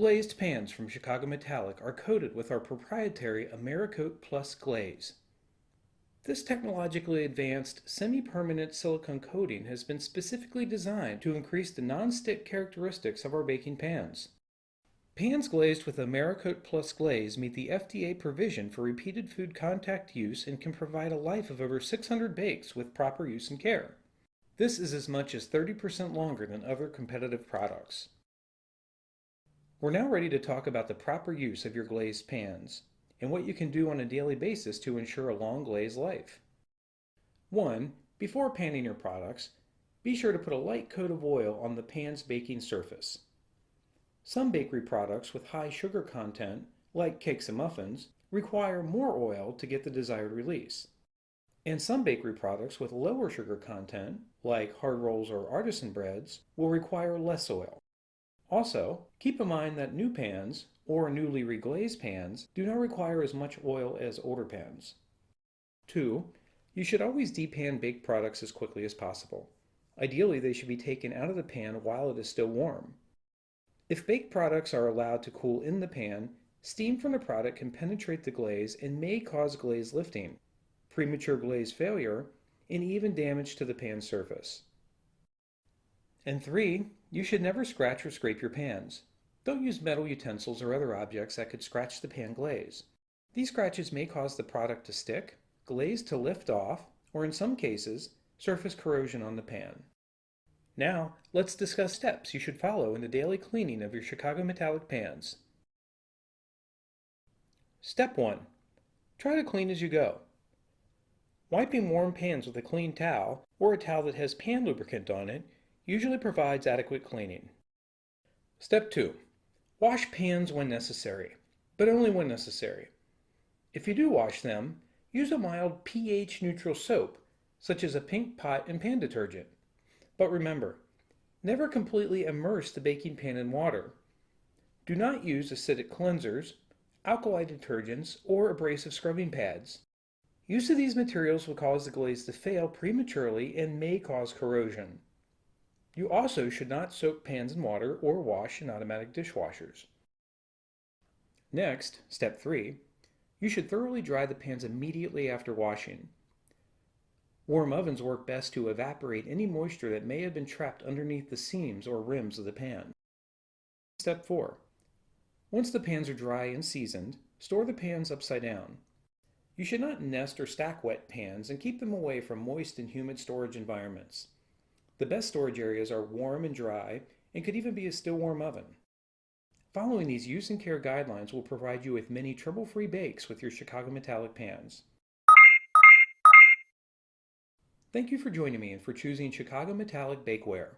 glazed pans from Chicago Metallic are coated with our proprietary AMERICOAT Plus glaze. This technologically advanced semi-permanent silicone coating has been specifically designed to increase the non-stick characteristics of our baking pans. Pans glazed with AMERICOAT Plus glaze meet the FDA provision for repeated food contact use and can provide a life of over 600 bakes with proper use and care. This is as much as 30% longer than other competitive products. We're now ready to talk about the proper use of your glazed pans and what you can do on a daily basis to ensure a long glaze life. 1. Before panning your products, be sure to put a light coat of oil on the pan's baking surface. Some bakery products with high sugar content, like cakes and muffins, require more oil to get the desired release. And some bakery products with lower sugar content, like hard rolls or artisan breads, will require less oil. Also, keep in mind that new pans, or newly reglazed pans, do not require as much oil as older pans. 2. You should always depan baked products as quickly as possible. Ideally, they should be taken out of the pan while it is still warm. If baked products are allowed to cool in the pan, steam from the product can penetrate the glaze and may cause glaze lifting, premature glaze failure, and even damage to the pan surface. And 3. You should never scratch or scrape your pans. Don't use metal utensils or other objects that could scratch the pan glaze. These scratches may cause the product to stick, glaze to lift off, or in some cases, surface corrosion on the pan. Now, let's discuss steps you should follow in the daily cleaning of your Chicago Metallic pans. Step 1. Try to clean as you go. Wiping warm pans with a clean towel, or a towel that has pan lubricant on it, usually provides adequate cleaning. Step 2. Wash pans when necessary, but only when necessary. If you do wash them, use a mild pH-neutral soap, such as a pink pot and pan detergent. But remember, never completely immerse the baking pan in water. Do not use acidic cleansers, alkali detergents, or abrasive scrubbing pads. Use of these materials will cause the glaze to fail prematurely and may cause corrosion. You also should not soak pans in water or wash in automatic dishwashers. Next, step 3, you should thoroughly dry the pans immediately after washing. Warm ovens work best to evaporate any moisture that may have been trapped underneath the seams or rims of the pan. Step 4. Once the pans are dry and seasoned, store the pans upside down. You should not nest or stack wet pans and keep them away from moist and humid storage environments. The best storage areas are warm and dry and could even be a still warm oven. Following these use and care guidelines will provide you with many trouble-free bakes with your Chicago Metallic pans. Thank you for joining me and for choosing Chicago Metallic Bakeware.